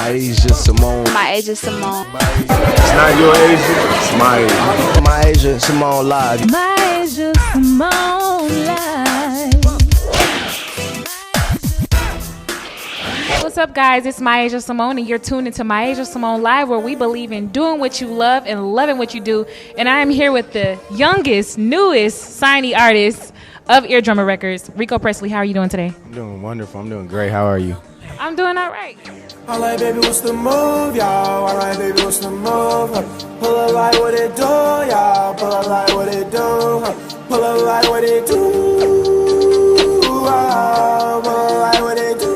MiAsia Symone. MiAsia Symone. It's not your Asia, it's my Asia. MiAsia Symone live. MiAsia Symone live. Hey, what's up, guys? It's MiAsia Symone, and you're tuned into MiAsia Symone Live, where we believe in doing what you love and loving what you do. And I am here with the youngest, newest signee artist of Eardrummer Records, Rico Pressley. How are you doing today? I'm doing wonderful. I'm doing great. How are you? I'm doing all right. I'm like, baby, what's the move, y'all? I'm like, baby, what's the move? Pull up like what it do, y'all. Pull up like what it do. Pull up like what it do. Pull up like what it do.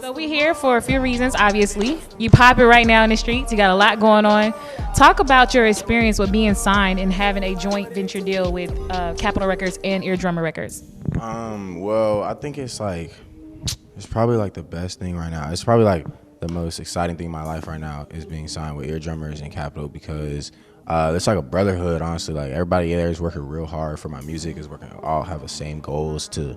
So we here for a few reasons, obviously. You popping right now in the streets. You got a lot going on. Talk about your experience with being signed and having a joint venture deal with Capitol Records and Eardrummer Records. Well, I think it's probably like the best thing right now. It's probably like the most exciting thing in my life right now is being signed with Eardrummers and Capitol, because it's like a brotherhood, honestly. Like, everybody there is working real hard for my music, all have the same goals to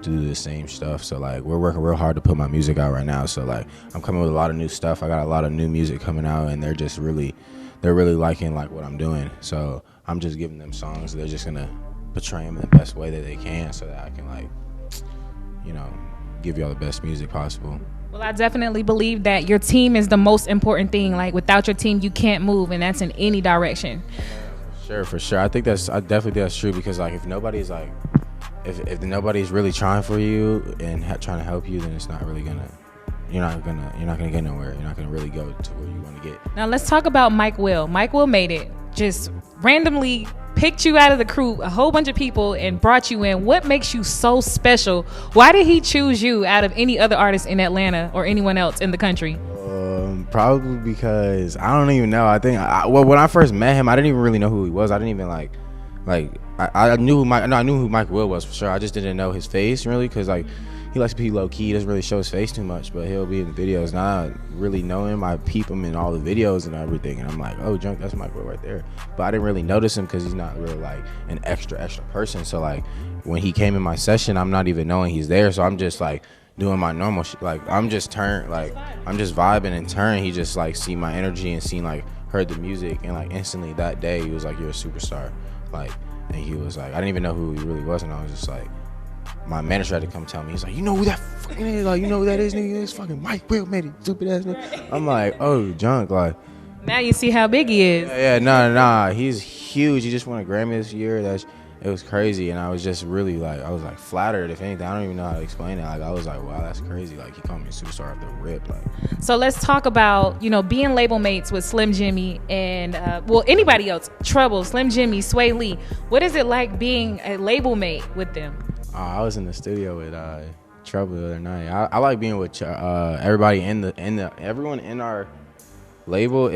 do the same stuff. So like, we're working real hard to put my music out right now. So like, I'm coming with a lot of new stuff. I got a lot of new music coming out, and they're really liking like what I'm doing. So I'm just giving them songs. They're just gonna portray them in the best way that they can, so that I can, like, you know, give y'all the best music possible. Well, I definitely believe that your team is the most important thing. Like, without your team, you can't move, and that's in any direction. For sure. I definitely think that's true, because like, if nobody's like, if nobody's really trying for you and trying to help you, then it's not really gonna. You're not gonna get nowhere. You're not gonna really go to where you want to get. Now let's talk about Mike Will. Mike Will made it. Just randomly picked you out of the crew, a whole bunch of people, and brought you in. What makes you so special? Why did he choose you out of any other artist in Atlanta or anyone else in the country? Probably because I don't even know. I think when I first met him, I didn't even really know who he was. I didn't even I knew who Mike Will was for sure. I just didn't know his face really, because like, he likes to be low key. He doesn't really show his face too much, but he'll be in the videos. Now I really know him. I peep him in all the videos and everything, and I'm like, oh, junk, that's Mike Will right there. But I didn't really notice him because he's not really like an extra person. So like, when he came in my session, I'm not even knowing he's there. So I'm just like doing my normal shit. Like, I'm just vibing and turn. He just like see my energy and heard the music, and like instantly that day he was like, you're a superstar. Like, and he was like, I didn't even know who he really was, and I was just like, my manager had to come tell me. He's like, you know who that fucking is? Like, you know who that is, nigga? It's fucking Mike Will, made it, stupid ass nigga. I'm like, oh, junk. Like, now you see how big he is. Yeah, nah. He's huge. He just won a Grammy this year. It was crazy, and I was just really like, I was like flattered. If anything, I don't even know how to explain it. Like, I was like, wow, that's crazy. Like, he called me a superstar off the rip. Like, so let's talk about, you know, being label mates with Slim Jimmy and anybody else. Trouble, Slim Jimmy, Swae Lee. What is it like being a label mate with them? I was in the studio with Trouble the other night. I like being with everybody everyone in our label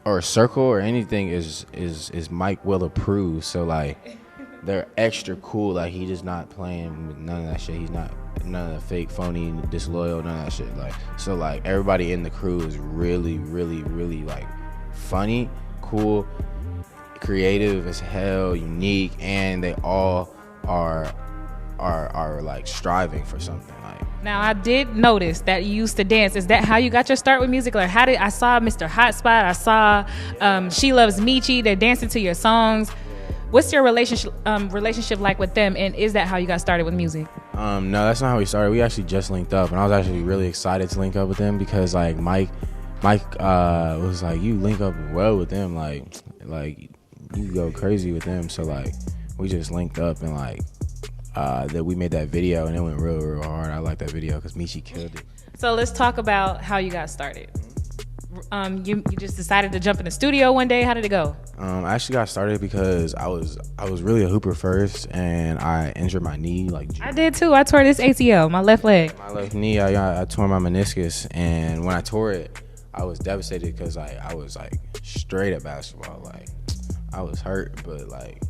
or circle or anything is Mike Will approved. So like, they're extra cool. Like, he just not playing with none of that shit. He's not none of the fake, phony, disloyal, none of that shit. Like, so like, everybody in the crew is really, really, really like funny, cool, creative as hell, unique, and they all are like striving for something. Like, now I did notice that you used to dance. Is that how you got your start with music? Like, I saw Mr. Hotspot, I saw She Loves Michi. They're dancing to your songs. What's your relationship like with them, and is that how you got started with music? No, that's not how we started. We actually just linked up, and I was actually really excited to link up with them, because like Mike was like, you link up well with them, like you go crazy with them. So like, we just linked up, and like that we made that video, and it went real hard. I like that video because Michi killed it. So let's talk about how you got started. You just decided to jump in the studio one day. How did it go? I actually got started because I was really a hooper first, and I injured my knee. Like, I did too. I tore this ACL, my left leg. My left knee. I tore my meniscus, and when I tore it, I was devastated because I was like straight at basketball. Like, I was hurt, but like,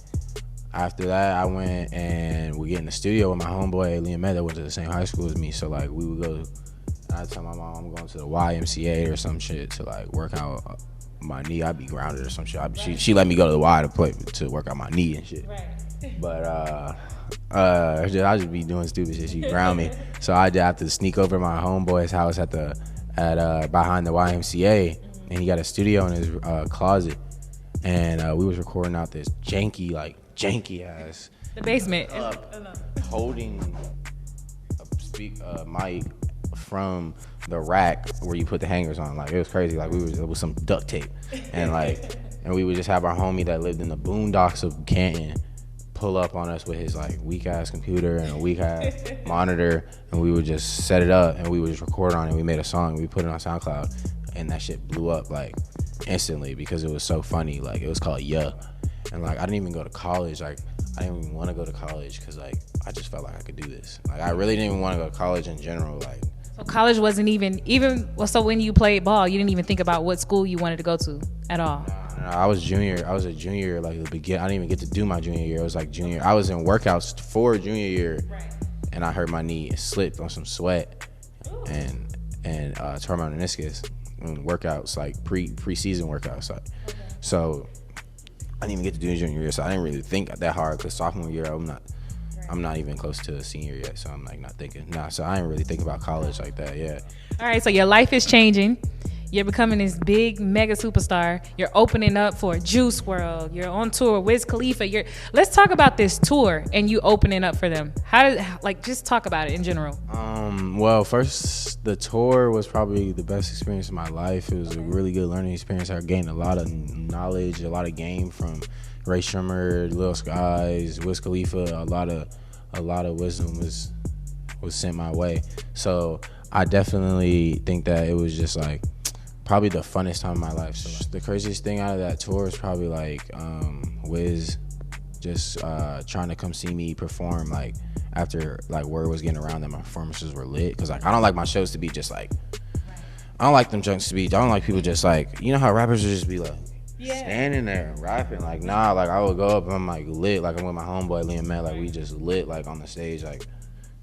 after that, I went and we get in the studio with my homeboy Liam that went to the same high school as me. So like we would go. I tell my mom I'm going to the YMCA or some shit to like work out my knee. I'd be grounded or some shit. She let me go to the Y to work out my knee and shit. Right. But I just be doing stupid shit. She ground me, so I have to sneak over to my homeboy's house at behind the YMCA, and he got a studio in his closet, and we was recording out this janky ass the basement holding a mic from the rack where you put the hangers on. Like it was crazy. Like it was some duct tape, and we would just have our homie that lived in the boondocks of Canton pull up on us with his like weak ass computer and a weak ass monitor, and we would just set it up and we would just record on it. We made a song, we put it on SoundCloud, and that shit blew up like instantly because it was so funny. Like it was called Yeah. And like I didn't even go to college. Like I didn't even want to go to college because like I just felt like I could do this. Like I really didn't even want to go to college in general. Like so college wasn't even well, so when you played ball you didn't even think about what school you wanted to go to at all? No, I was a junior like the beginning. I didn't even get to do my junior year. It was like junior. I was in workouts for junior year, right. And I hurt my knee. It slipped on some sweat. Ooh. and tore my meniscus in workouts, like preseason workouts. Like, okay. So I didn't even get to do junior year, so I didn't really think that hard. Cause sophomore year, I'm not even close to a senior yet, so I'm like not thinking. So I didn't really think about college like that. Yeah. All right, so your life is changing. You're becoming this big mega superstar. You're opening up for Juice WRLD. You're on tour with Wiz Khalifa. Let's talk about this tour and you opening up for them. Just talk about it in general. Well, first, the tour was probably the best experience of my life. It was a really good learning experience. I gained a lot of knowledge, a lot of game from Rae Sremmurd, Lil Skies, Wiz Khalifa. A lot of wisdom was sent my way. So I definitely think that it was just like probably the funnest time of my life. So the craziest thing out of that tour is probably like Wiz just trying to come see me perform like after like word was getting around that my performances were lit. Cause like I don't like my shows to be just like, I don't like them junks to be, I don't like people just like, you know how rappers would just be like standing there and rapping. Like nah, like I would go up and I'm like lit, like I'm with my homeboy Liam Matt, like we just lit like on the stage, like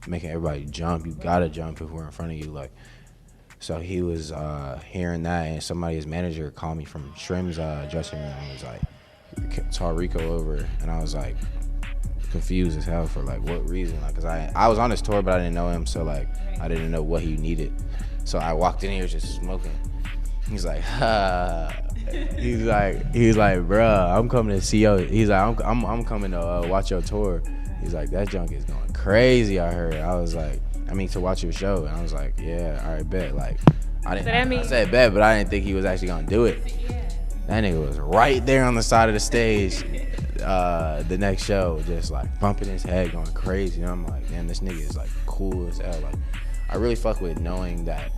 making everybody jump. You gotta jump if we're in front of you. Like, so he was hearing that, and his manager called me from Shrim's dressing room and was like, saw Rico over, and I was like confused as hell for like what reason, like, cause I was on this tour but I didn't know him, so like I didn't know what he needed. So I walked in here just smoking. He's like, he's like, bruh, I'm coming to see you. He's like, I'm coming to watch your tour. He's like, that junk is going crazy, I heard. I was like, I mean, to watch your show. And I was like, yeah, all right, bet. Like, I said bet, but I didn't think he was actually gonna do it. That nigga was right there on the side of the stage the next show, just like bumping his head, going crazy. And I'm like, man, this nigga is like cool as hell. Like, I really fuck with knowing that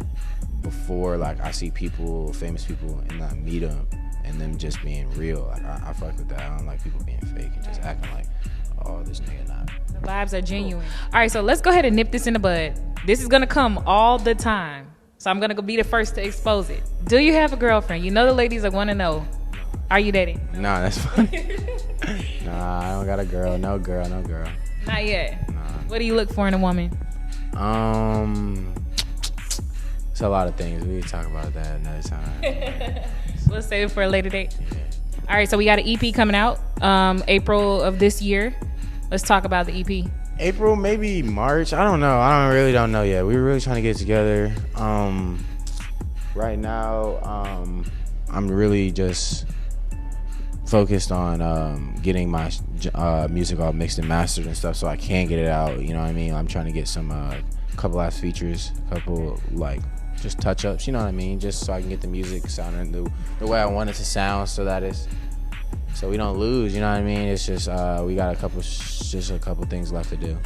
before, like, I see people, famous people, and I meet them, and them just being real. Like, I fuck with that. I don't like people being fake and just acting like, oh, this nigga not. The vibes are genuine. All right, so let's go ahead and nip this in the bud. This is gonna come all the time, so I'm gonna be the first to expose it. Do you have a girlfriend? You know the ladies are gonna know. Are you dating? Nah, that's funny. Nah, I don't got a girl. No girl. Not yet. Nah. What do you look for in a woman? It's a lot of things. We can talk about that another time. We'll save it for a later date. Yeah. All right, so we got an EP coming out April of this year. Let's talk about the EP. April, maybe March. I don't know. I really don't know yet. We're really trying to get together. Right now, I'm really just focused on getting my music all mixed and mastered and stuff, so I can get it out. You know what I mean? I'm trying to get some couple last features, couple like just touch ups. You know what I mean? Just so I can get the music sounding the way I want it to sound, so we don't lose. You know what I mean? It's just we got a couple things left to do.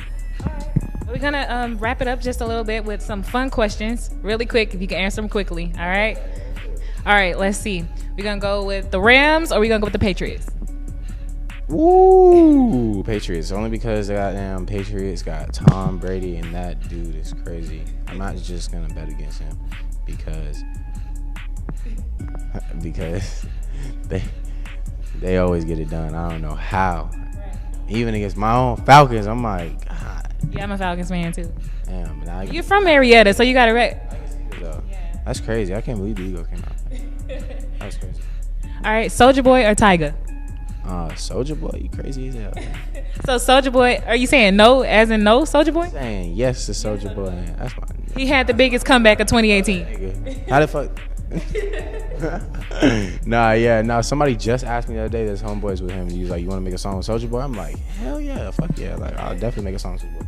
We're gonna wrap it up just a little bit with some fun questions, really quick. If you can answer them quickly, all right? All right, let's see. We're gonna go with the Rams, or we gonna go with the Patriots? Woo! Patriots, only because the goddamn Patriots got Tom Brady, and that dude is crazy. I'm not just gonna bet against him because they always get it done. I don't know how. even against my own Falcons, I'm like, God Yeah, I'm a Falcons fan too. damn. But now I You're from Marietta, so you got it right. That's crazy. I can't believe the Eagle came out. That's crazy. All right, Soulja Boy or Tyga? Soulja Boy, you crazy as hell. So Soulja Boy, are you saying no as in no Soulja Boy? Saying yes to Soulja Boy. That's my He had the biggest comeback of 2018. nigga. How the fuck? Nah. Somebody just asked me the other day. There's homeboys with him. He was like, "You want to make a song with Soulja Boy?" I'm like, "Hell yeah, fuck yeah!" Like, I'll definitely make a song with Soulja Boy.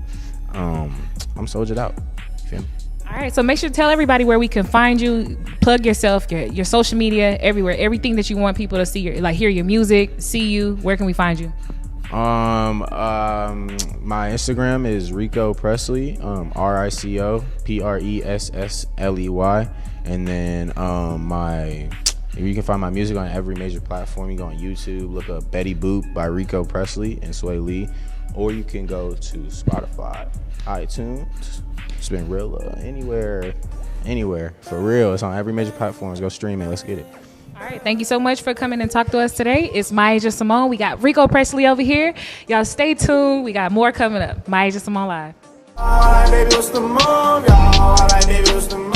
I'm soldiered out. You feel me? All right, so make sure to tell everybody where we can find you, plug yourself, your social media, everywhere, everything that you want people to see, like hear your music, see you. Where can we find you? My Instagram is Rico Pressley, RicoPressley, and then you can find my music on every major platform. You go on YouTube, look up Betty Boop by Rico Pressley and Swae Lee, or you can go to Spotify, iTunes, Spin Real, anywhere for real. It's on every major platform. Go stream it. Let's get it. All right, thank you so much for coming and talk to us today. It's MiAsia Symone. We got Rico Pressley over here. Y'all stay tuned. We got more coming up. MiAsia Symone Live. Alright, baby, what's the move, y'all? Alright, baby, what's the move?